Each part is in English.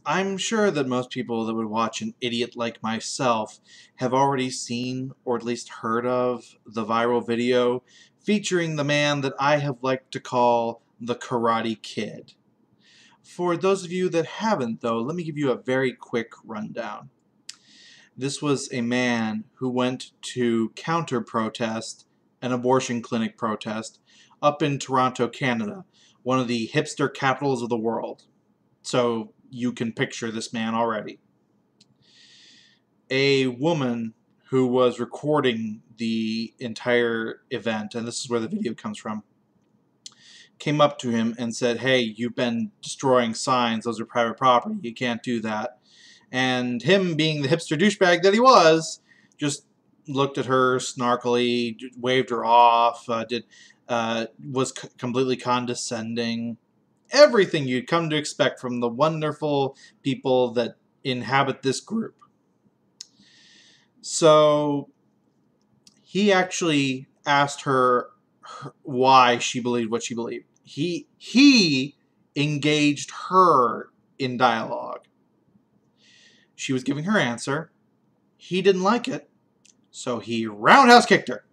I'm sure that most people that would watch an idiot like myself have already seen or at least heard of the viral video featuring the man that I have liked to call the Karate Kid. For those of you that haven't, though, let me give you a very quick rundown. This was a man who went to counter-protest an abortion clinic protest up in Toronto, Canada, one of the hipster capitals of the world. So you can picture this man already. A woman who was recording the entire event, and this is where the video comes from, came up to him and said, "Hey, you've been destroying signs. Those are private property. You can't do that." And him, being the hipster douchebag that he was, just looked at her snarkily, waved her off, was completely condescending. Everything you'd come to expect from the wonderful people that inhabit this group. So he actually asked her why she believed what she believed. He engaged her in dialogue. She was giving her answer. He didn't like it, so he roundhouse kicked her.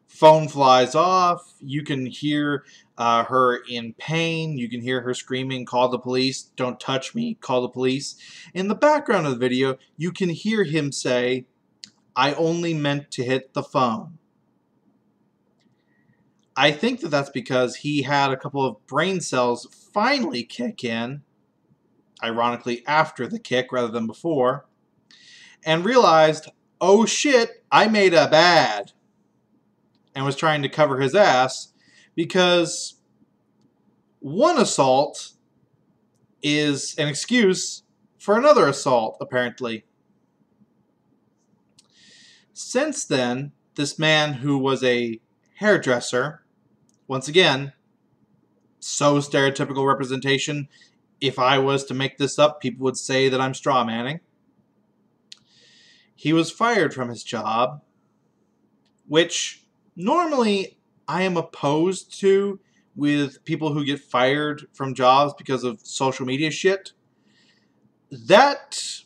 Phone flies off. You can hear her in pain. You can hear her screaming, "Call the police, don't touch me, call the police." In the background of the video, you can hear him say, "I only meant to hit the phone." I think that that's because he had a couple of brain cells finally kick in, ironically after the kick rather than before, and realized, oh shit, I made a bad, and was trying to cover his ass because one assault is an excuse for another assault, apparently. Since then, this man who was a hairdresser, once again, so stereotypical representation, if I was to make this up, people would say that I'm straw manning. He was fired from his job, which normally I am opposed to with people who get fired from jobs because of social media shit. That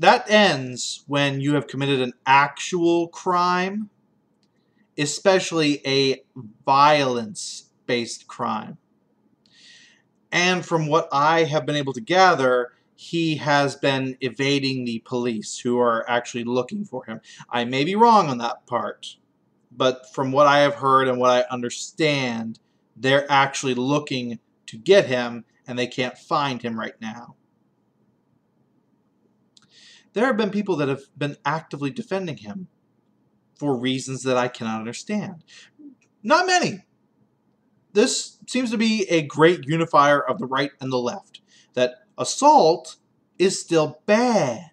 ends when you have committed an actual crime, especially a violence-based crime. And from what I have been able to gather, he has been evading the police who are actually looking for him. I may be wrong on that part, but from what I have heard and what I understand, they're actually looking to get him, and they can't find him right now. There have been people that have been actively defending him for reasons that I cannot understand. Not many. This seems to be a great unifier of the right and the left, that assault is still bad.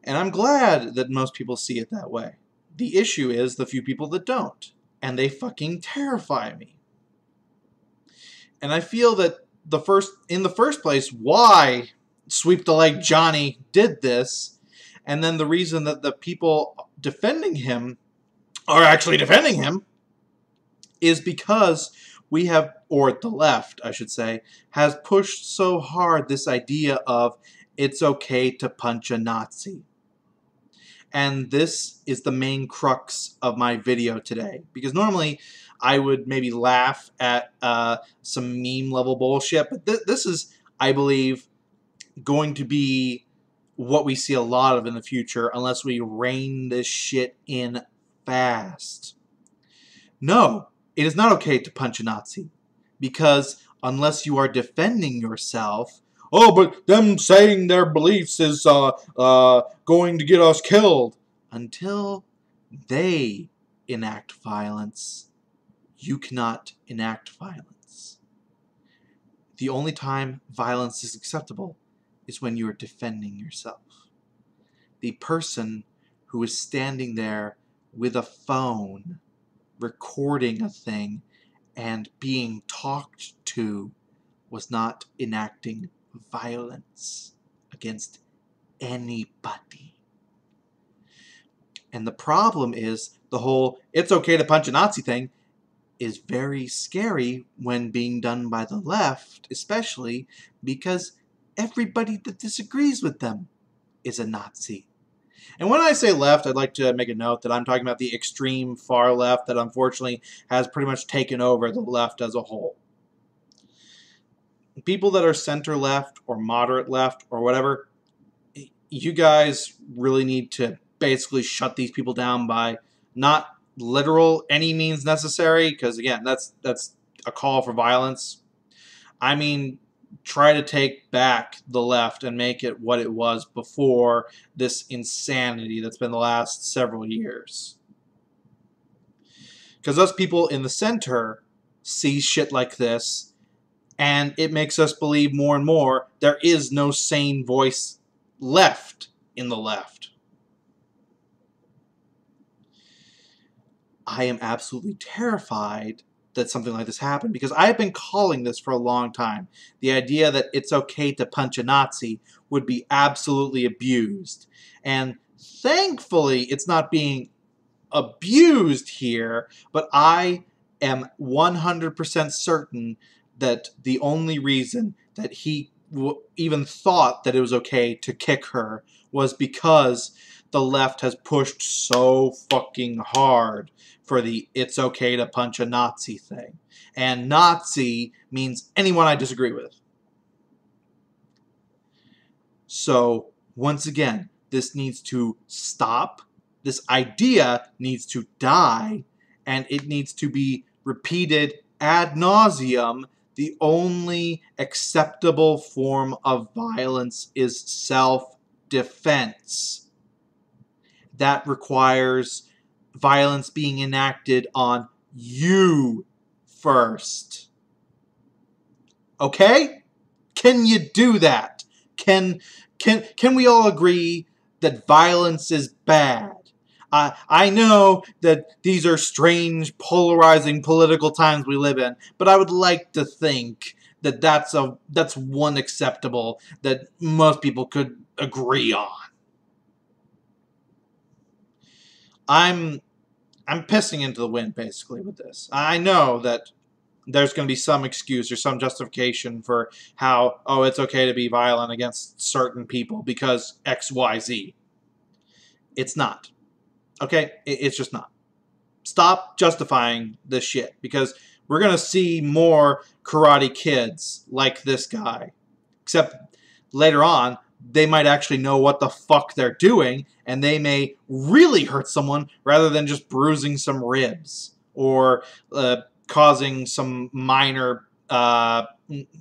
And I'm glad that most people see it that way. The issue is the few people that don't, and they fucking terrify me. And I feel that in the first place, why Sweep the Leg Johnny did this, and then the reason that the people defending him are actually defending him, is because we have, or the left, I should say, has pushed so hard this idea of it's okay to punch a Nazi. And this is the main crux of my video today. Because normally I would maybe laugh at some meme level bullshit, but this is, I believe, going to be what we see a lot of in the future unless we rein this shit in fast. No, it is not okay to punch a Nazi, because unless you are defending yourself, oh, but them saying their beliefs is going to get us killed. Until they enact violence, you cannot enact violence. The only time violence is acceptable is when you are defending yourself. The person who is standing there with a phone, recording a thing, and being talked to was not enacting violence against anybody. And the problem is the whole "it's okay to punch a Nazi" thing is very scary when being done by the left, especially because everybody that disagrees with them is a Nazi. And when I say left, I'd like to make a note that I'm talking about the extreme far left that unfortunately has pretty much taken over the left as a whole. People that are center left or moderate left or whatever, you guys really need to basically shut these people down by not literal any means necessary, because again, that's a call for violence. I mean, try to take back the left and make it what it was before this insanity that's been the last several years. Because us people in the center see shit like this, and it makes us believe more and more there is no sane voice left in the left. I am absolutely terrified that something like this happened, because I've been calling this for a long time. The idea that it's okay to punch a Nazi would be absolutely abused. And thankfully, it's not being abused here, but I am 100% certain that the only reason that he even thought that it was okay to kick her was because the left has pushed so fucking hard for the it's okay to punch a Nazi thing. And Nazi means anyone I disagree with. So, once again, this needs to stop. This idea needs to die, and it needs to be repeated ad nauseum. The only acceptable form of violence is self-defense. That requires violence being enacted on you first. Okay? Can you do that? Can we all agree that violence is bad? I know that these are strange, polarizing political times we live in, but I would like to think that that's one acceptable that most people could agree on. I'm pissing into the wind, basically, with this. I know that there's going to be some excuse or some justification for how, oh, it's okay to be violent against certain people because X, Y, Z. It's not. Okay? It's just not. Stop justifying this shit, because we're going to see more Karate Kids like this guy. Except later on, they might actually know what the fuck they're doing, and they may really hurt someone rather than just bruising some ribs or causing some minor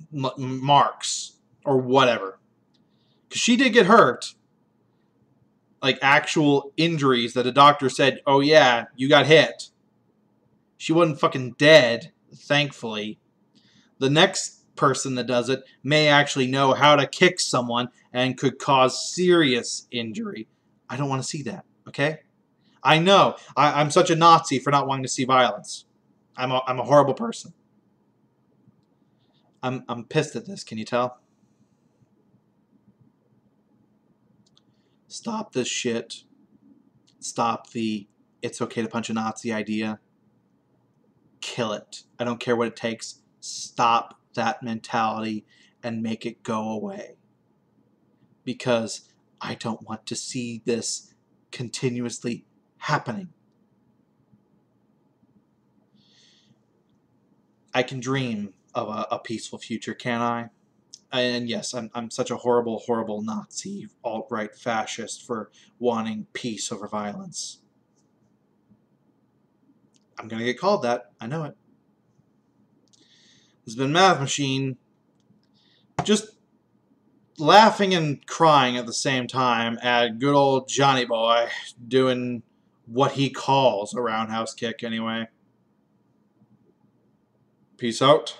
marks or whatever. Because she did get hurt. Like actual injuries that a doctor said, oh yeah, you got hit. She wasn't fucking dead, thankfully. The next person that does it may actually know how to kick someone and could cause serious injury. I don't want to see that, okay? I know. I'm such a Nazi for not wanting to see violence. I'm a horrible person. I'm pissed at this, can you tell? Stop this shit. Stop the it's okay to punch a Nazi idea. Kill it. I don't care what it takes. Stop that mentality and make it go away. Because I don't want to see this continuously happening. I can dream of a peaceful future, can't I? And yes, I'm such a horrible, horrible Nazi, alt-right fascist for wanting peace over violence. I'm going to get called that. I know it. This has been Math Machine. Just laughing and crying at the same time at good old Johnny Boy doing what he calls a roundhouse kick anyway. Peace out.